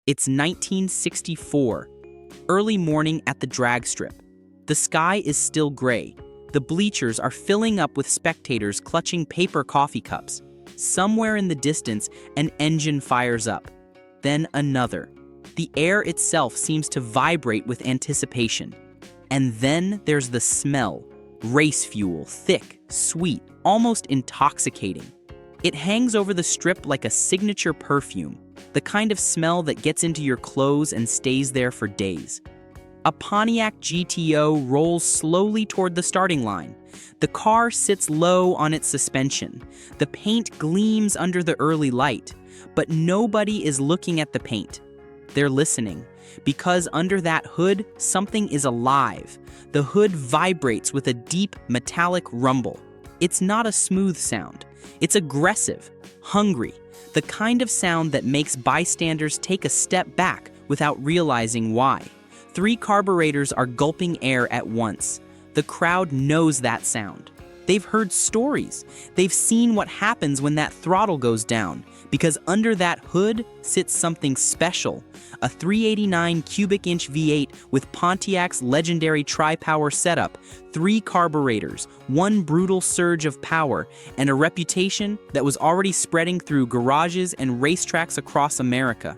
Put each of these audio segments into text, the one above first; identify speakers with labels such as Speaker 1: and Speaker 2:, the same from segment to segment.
Speaker 1: It's 1964, early morning at the drag strip. The sky is still gray. The bleachers are filling up with spectators clutching paper coffee cups. Somewhere in the distance, an engine fires up. Then another. The air itself seems to vibrate with anticipation. And then there's the smell. Race fuel, thick, sweet, almost intoxicating. It hangs over the strip like a signature perfume, the kind of smell that gets into your clothes and stays there for days. A Pontiac GTO rolls slowly toward the starting line. The car sits low on its suspension. The paint gleams under the early light, but nobody is looking at the paint. They're listening, because under that hood, something is alive. The hood vibrates with a deep, metallic rumble. It's not a smooth sound. It's aggressive, hungry, the kind of sound that makes bystanders take a step back without realizing why. 3 carburetors are gulping air at once. The crowd knows that sound. They've heard stories. They've seen what happens when that throttle goes down, because under that hood sits something special, a 389 cubic inch V8 with Pontiac's legendary tri-power setup, 3 carburetors, 1 brutal surge of power, and a reputation that was already spreading through garages and racetracks across America.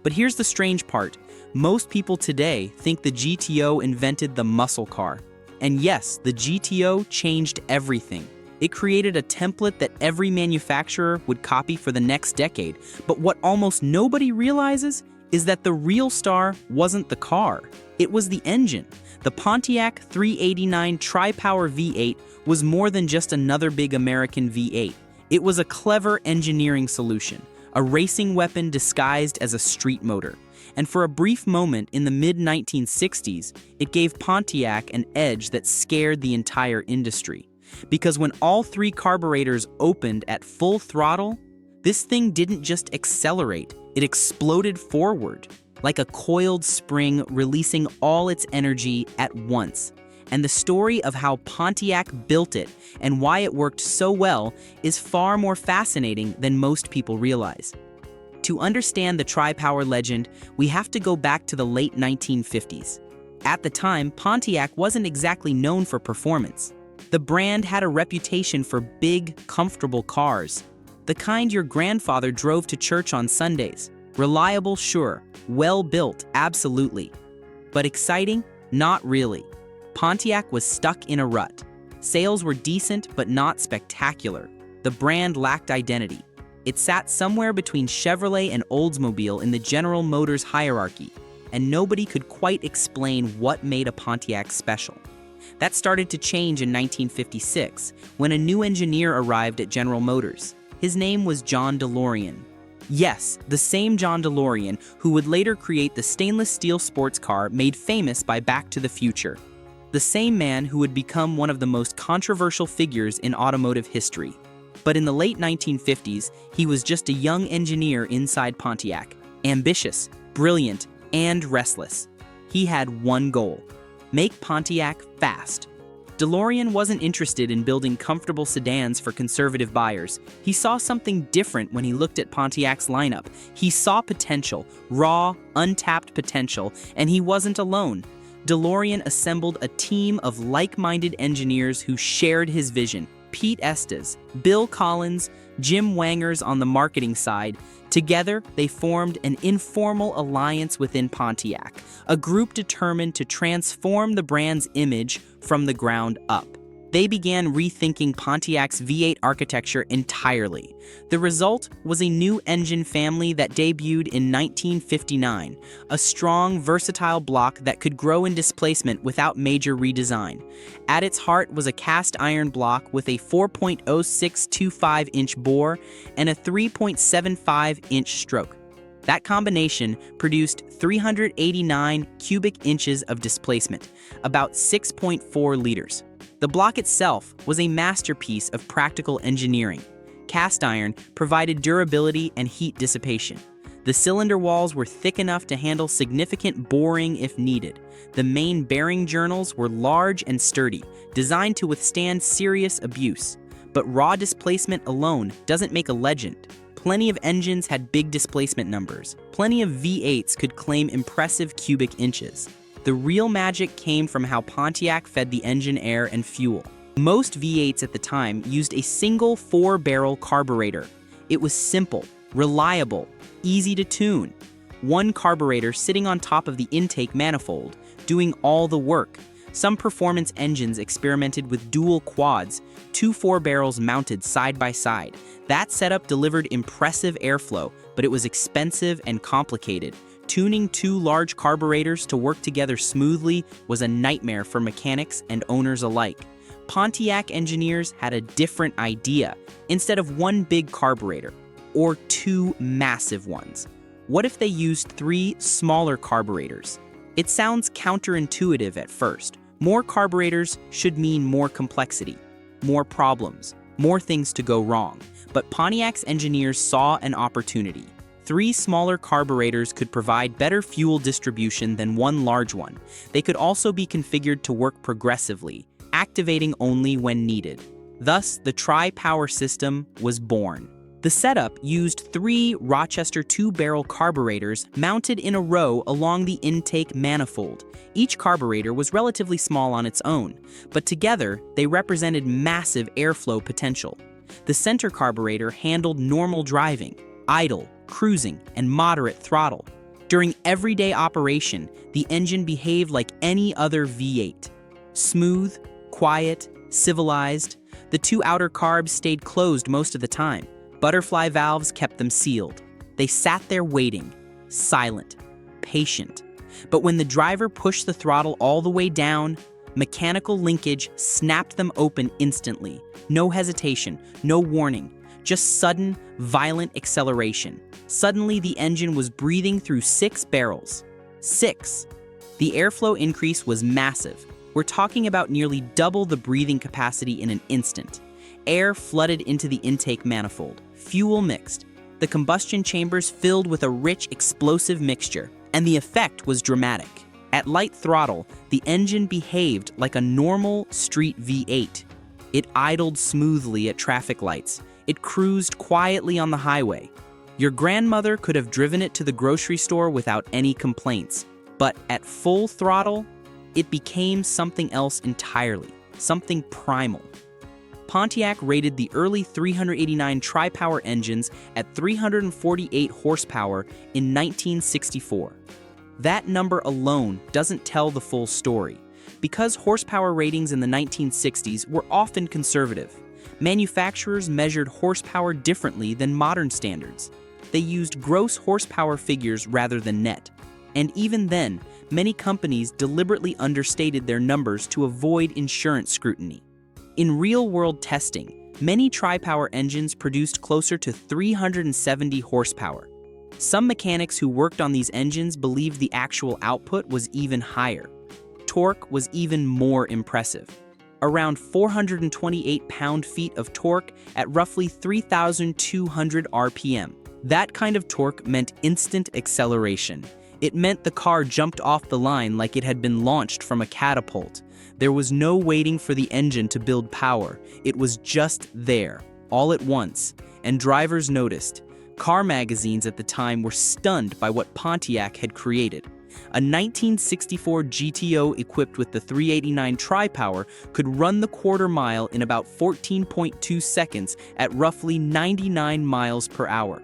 Speaker 1: But here's the strange part. Most people today think the GTO invented the muscle car. And yes, the GTO changed everything. It created a template that every manufacturer would copy for the next decade. But what almost nobody realizes is that the real star wasn't the car. It was the engine. The Pontiac 389 tri-power V8 was more than just another big American V8. It was a clever engineering solution, a racing weapon disguised as a street motor. And for a brief moment in the mid-1960s, it gave Pontiac an edge that scared the entire industry. Because when all 3 carburetors opened at full throttle, this thing didn't just accelerate, it exploded forward, like a coiled spring releasing all its energy at once. And the story of how Pontiac built it and why it worked so well is far more fascinating than most people realize. To understand the tri-power legend, we have to go back to the late 1950s. At the time, Pontiac wasn't exactly known for performance. The brand had a reputation for big, comfortable cars, the kind your grandfather drove to church on Sundays. Reliable, sure. Well-built, absolutely. But exciting? Not really. Pontiac was stuck in a rut. Sales were decent, but not spectacular. The brand lacked identity. It sat somewhere between Chevrolet and Oldsmobile in the General Motors hierarchy, and nobody could quite explain what made a Pontiac special. That started to change in 1956, when a new engineer arrived at General Motors. His name was John DeLorean. Yes, the same John DeLorean who would later create the stainless steel sports car made famous by Back to the Future. The same man who would become one of the most controversial figures in automotive history. But in the late 1950s, he was just a young engineer inside Pontiac, ambitious, brilliant, and restless. He had one goal: make Pontiac fast. DeLorean wasn't interested in building comfortable sedans for conservative buyers. He saw something different when he looked at Pontiac's lineup. He saw potential, raw, untapped potential, and he wasn't alone. DeLorean assembled a team of like-minded engineers who shared his vision. Pete Estes, Bill Collins, Jim Wangers on the marketing side. Together, they formed an informal alliance within Pontiac, a group determined to transform the brand's image from the ground up. They began rethinking Pontiac's V8 architecture entirely. The result was a new engine family that debuted in 1959, a strong, versatile block that could grow in displacement without major redesign. At its heart was a cast iron block with a 4.0625-inch bore and a 3.75-inch stroke. That combination produced 389 cubic inches of displacement, about 6.4 liters. The block itself was a masterpiece of practical engineering. Cast iron provided durability and heat dissipation. The cylinder walls were thick enough to handle significant boring if needed. The main bearing journals were large and sturdy, designed to withstand serious abuse. But raw displacement alone doesn't make a legend. Plenty of engines had big displacement numbers. Plenty of V8s could claim impressive cubic inches. The real magic came from how Pontiac fed the engine air and fuel. Most V8s at the time used a single 4-barrel carburetor. It was simple, reliable, easy to tune. One carburetor sitting on top of the intake manifold, doing all the work. Some performance engines experimented with dual quads, 2 4-barrels mounted side by side. That setup delivered impressive airflow, but it was expensive and complicated. Tuning 2 large carburetors to work together smoothly was a nightmare for mechanics and owners alike. Pontiac engineers had a different idea. Instead of one big carburetor, or 2 massive ones, what if they used 3 smaller carburetors? It sounds counterintuitive at first. More carburetors should mean more complexity, more problems, more things to go wrong. But Pontiac's engineers saw an opportunity. 3 smaller carburetors could provide better fuel distribution than one large one. They could also be configured to work progressively, activating only when needed. Thus, the tri-power system was born. The setup used 3 Rochester 2-barrel carburetors mounted in a row along the intake manifold. Each carburetor was relatively small on its own, but together they represented massive airflow potential. The center carburetor handled normal driving, idle, cruising, and moderate throttle. During everyday operation, the engine behaved like any other V8. Smooth, quiet, civilized. The 2 outer carbs stayed closed most of the time. Butterfly valves kept them sealed. They sat there waiting, silent, patient. But when the driver pushed the throttle all the way down, mechanical linkage snapped them open instantly. No hesitation, no warning, just sudden, violent acceleration. Suddenly, the engine was breathing through 6 barrels. 6. The airflow increase was massive. We're talking about nearly double the breathing capacity in an instant. Air flooded into the intake manifold, fuel mixed, the combustion chambers filled with a rich, explosive mixture, and the effect was dramatic. At light throttle, the engine behaved like a normal street V8. It idled smoothly at traffic lights. It cruised quietly on the highway. Your grandmother could have driven it to the grocery store without any complaints. But at full throttle, it became something else entirely, something primal. Pontiac rated the early 389 tri-power engines at 348 horsepower in 1964. That number alone doesn't tell the full story. Because horsepower ratings in the 1960s were often conservative, manufacturers measured horsepower differently than modern standards. They used gross horsepower figures rather than net. And even then, many companies deliberately understated their numbers to avoid insurance scrutiny. In real-world testing, many tri-power engines produced closer to 370 horsepower. Some mechanics who worked on these engines believed the actual output was even higher. Torque was even more impressive. Around 428 pound-feet of torque at roughly 3,200 RPM. That kind of torque meant instant acceleration. It meant the car jumped off the line like it had been launched from a catapult. There was no waiting for the engine to build power. It was just there, all at once, and drivers noticed. Car magazines at the time were stunned by what Pontiac had created. A 1964 GTO equipped with the 389 tri-power could run the quarter mile in about 14.2 seconds at roughly 99 miles per hour.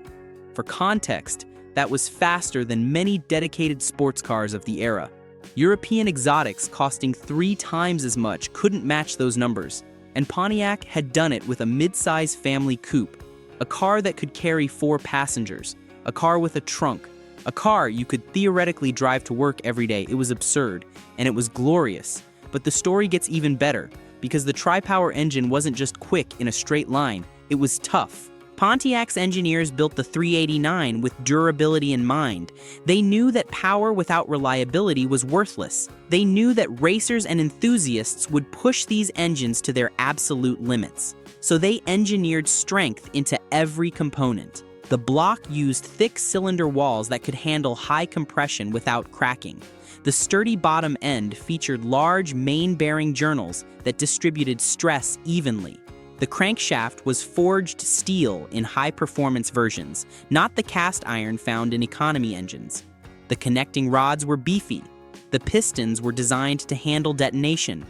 Speaker 1: For context, that was faster than many dedicated sports cars of the era. European exotics costing 3 times as much couldn't match those numbers, and Pontiac had done it with a mid-size family coupe, a car that could carry 4 passengers, a car with a trunk, a car you could theoretically drive to work every day. It was absurd, and it was glorious. But the story gets even better, because the tri-power engine wasn't just quick in a straight line, it was tough. Pontiac's engineers built the 389 with durability in mind. They knew that power without reliability was worthless. They knew that racers and enthusiasts would push these engines to their absolute limits. So they engineered strength into every component. The block used thick cylinder walls that could handle high compression without cracking. The sturdy bottom end featured large main-bearing journals that distributed stress evenly. The crankshaft was forged steel in high-performance versions, not the cast iron found in economy engines. The connecting rods were beefy. The pistons were designed to handle detonation.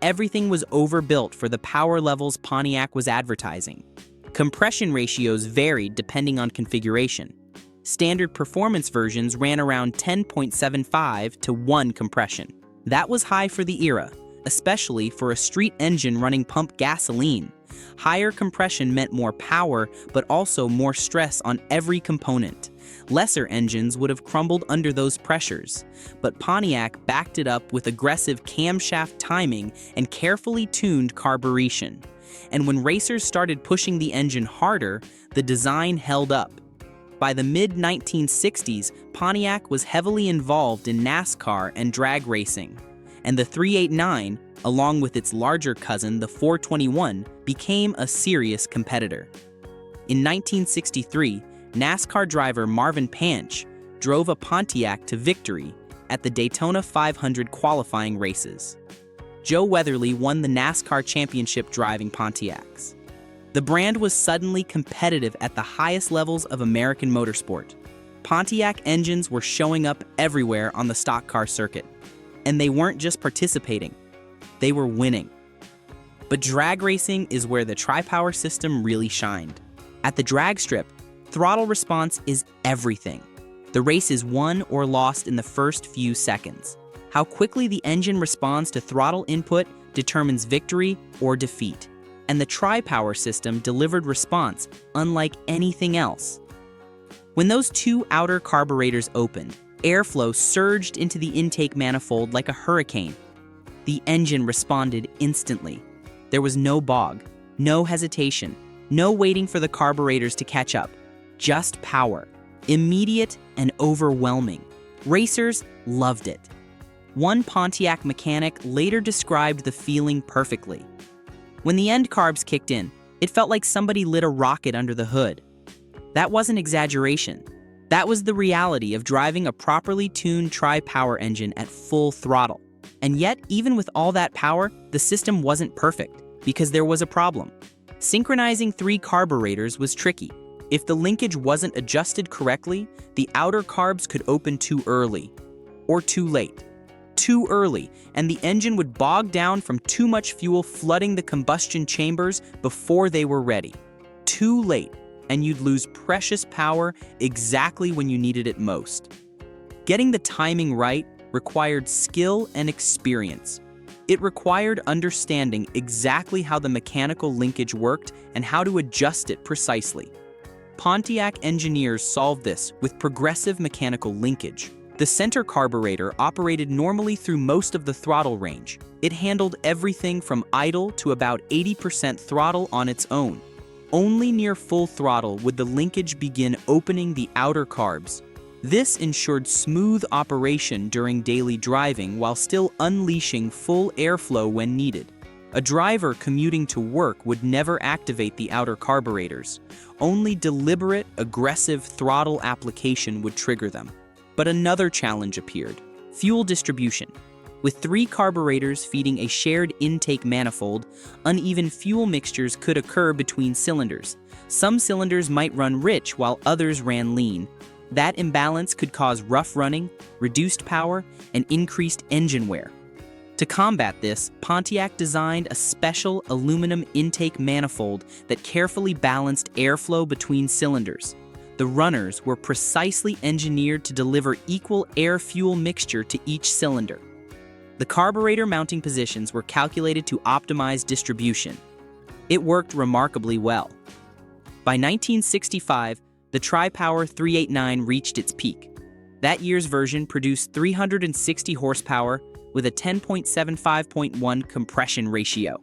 Speaker 1: Everything was overbuilt for the power levels Pontiac was advertising. Compression ratios varied depending on configuration. Standard performance versions ran around 10.75 to 1 compression. That was high for the era, especially for a street engine running pump gasoline. Higher compression meant more power, but also more stress on every component. Lesser engines would have crumbled under those pressures, but Pontiac backed it up with aggressive camshaft timing and carefully tuned carburation. And when racers started pushing the engine harder, the design held up. By the mid-1960s, Pontiac was heavily involved in NASCAR and drag racing, and the 389, along with its larger cousin, the 421, became a serious competitor. In 1963, NASCAR driver Marvin Panch drove a Pontiac to victory at the Daytona 500 qualifying races. Joe Weatherly won the NASCAR championship driving Pontiacs. The brand was suddenly competitive at the highest levels of American motorsport. Pontiac engines were showing up everywhere on the stock car circuit. And they weren't just participating, they were winning. But drag racing is where the tri-power system really shined. At the drag strip, throttle response is everything. The race is won or lost in the first few seconds. How quickly the engine responds to throttle input determines victory or defeat. And the tri-power system delivered response unlike anything else. When those two outer carburetors opened, airflow surged into the intake manifold like a hurricane. The engine responded instantly. There was no bog, no hesitation, no waiting for the carburetors to catch up. Just power, immediate and overwhelming. Racers loved it. One Pontiac mechanic later described the feeling perfectly. When the end carbs kicked in, it felt like somebody lit a rocket under the hood. That wasn't exaggeration. That was the reality of driving a properly tuned tri-power engine at full throttle. And yet, even with all that power, the system wasn't perfect, because there was a problem. Synchronizing 3 carburetors was tricky. If the linkage wasn't adjusted correctly, the outer carbs could open too early, or too late. Too early, and the engine would bog down from too much fuel flooding the combustion chambers before they were ready. Too late, and you'd lose precious power exactly when you needed it most. Getting the timing right required skill and experience. It required understanding exactly how the mechanical linkage worked and how to adjust it precisely. Pontiac engineers solved this with progressive mechanical linkage. The center carburetor operated normally through most of the throttle range. It handled everything from idle to about 80% throttle on its own. Only near full throttle would the linkage begin opening the outer carbs. This ensured smooth operation during daily driving while still unleashing full airflow when needed. A driver commuting to work would never activate the outer carburetors. Only deliberate, aggressive throttle application would trigger them. But another challenge appeared: fuel distribution. With 3 carburetors feeding a shared intake manifold, uneven fuel mixtures could occur between cylinders. Some cylinders might run rich while others ran lean. That imbalance could cause rough running, reduced power, and increased engine wear. To combat this, Pontiac designed a special aluminum intake manifold that carefully balanced airflow between cylinders. The runners were precisely engineered to deliver equal air-fuel mixture to each cylinder. The carburetor mounting positions were calculated to optimize distribution. It worked remarkably well. By 1965, the tri-power 389 reached its peak. That year's version produced 360 horsepower with a 10.75:1 compression ratio.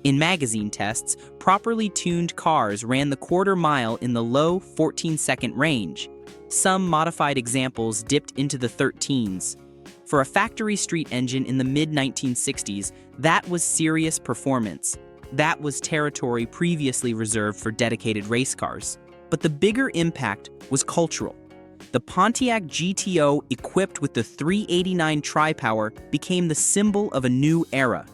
Speaker 1: In magazine tests, properly tuned cars ran the quarter mile in the low 14-second range. Some modified examples dipped into the 13s. For a factory street engine in the mid-1960s, that was serious performance. That was territory previously reserved for dedicated race cars. But the bigger impact was cultural. The Pontiac GTO equipped with the 389 tri-power became the symbol of a new era.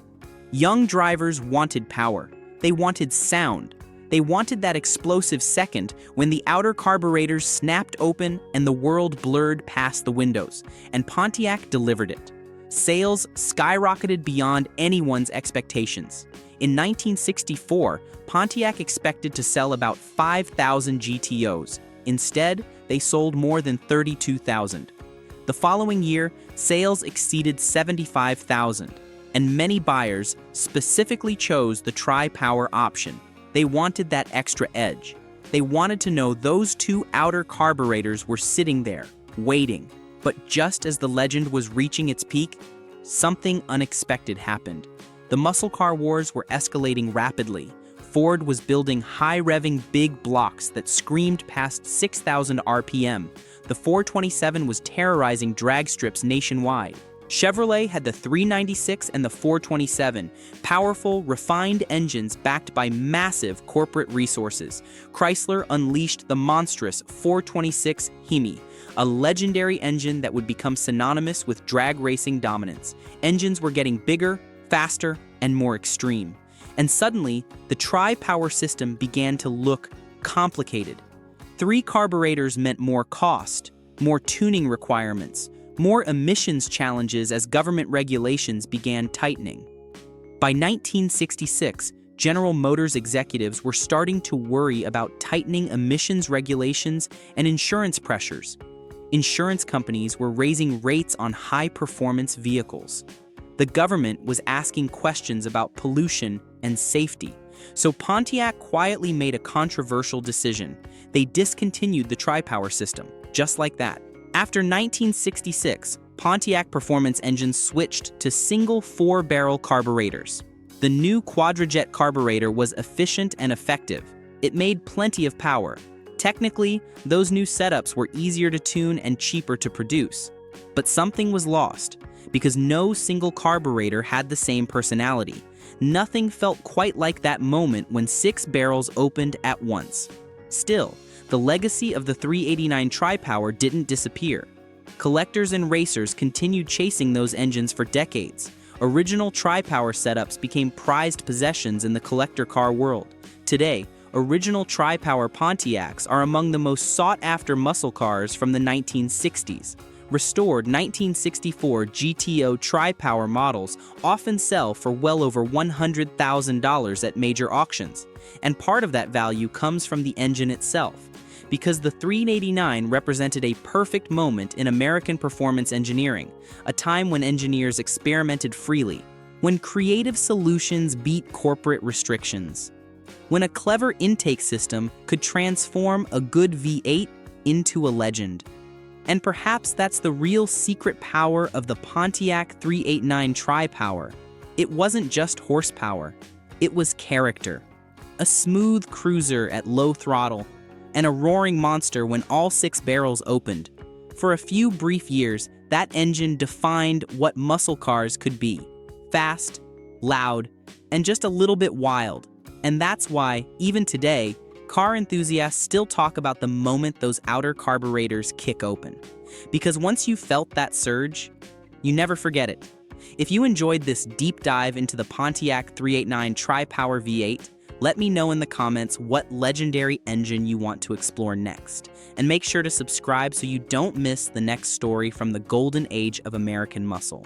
Speaker 1: Young drivers wanted power. They wanted sound. They wanted that explosive second when the outer carburetors snapped open and the world blurred past the windows, and Pontiac delivered it. Sales skyrocketed beyond anyone's expectations. In 1964, Pontiac expected to sell about 5,000 GTOs. Instead, they sold more than 32,000. The following year, sales exceeded 75,000, and many buyers specifically chose the tri-power option. They wanted that extra edge. They wanted to know those two outer carburetors were sitting there, waiting. But just as the legend was reaching its peak, something unexpected happened. The muscle car wars were escalating rapidly. Ford was building high-revving big blocks that screamed past 6,000 RPM. The 427 was terrorizing drag strips nationwide. Chevrolet had the 396 and the 427, powerful, refined engines backed by massive corporate resources. Chrysler unleashed the monstrous 426 Hemi, a legendary engine that would become synonymous with drag racing dominance. Engines were getting bigger, faster, and more extreme. And suddenly, the tri-power system began to look complicated. 3 carburetors meant more cost, more tuning requirements, more emissions challenges as government regulations began tightening. By 1966, General Motors executives were starting to worry about tightening emissions regulations and insurance pressures. Insurance companies were raising rates on high-performance vehicles. The government was asking questions about pollution and safety. So Pontiac quietly made a controversial decision. They discontinued the tri-power system, just like that. After 1966, Pontiac performance engines switched to single 4-barrel carburetors. The new quadrajet carburetor was efficient and effective. It made plenty of power. Technically, those new setups were easier to tune and cheaper to produce. But something was lost, because no single carburetor had the same personality. Nothing felt quite like that moment when 6 barrels opened at once. Still, the legacy of the 389 tri-power didn't disappear. Collectors and racers continued chasing those engines for decades. Original tri-power setups became prized possessions in the collector car world. Today, original tri-power Pontiacs are among the most sought-after muscle cars from the 1960s. Restored 1964 GTO tri-power models often sell for well over $100,000 at major auctions, and part of that value comes from the engine itself, because the 389 represented a perfect moment in American performance engineering, a time when engineers experimented freely, when creative solutions beat corporate restrictions, when a clever intake system could transform a good V8 into a legend. And perhaps that's the real secret power of the Pontiac 389 tri-power. It wasn't just horsepower, it was character. A smooth cruiser at low throttle, and a roaring monster when all 6 barrels opened. For a few brief years, that engine defined what muscle cars could be. Fast, loud, and just a little bit wild. And that's why, even today, car enthusiasts still talk about the moment those outer carburetors kick open. Because once you felt that surge, you never forget it. If you enjoyed this deep dive into the Pontiac 389 tri-power V8, let me know in the comments what legendary engine you want to explore next. And make sure to subscribe so you don't miss the next story from the golden age of American muscle.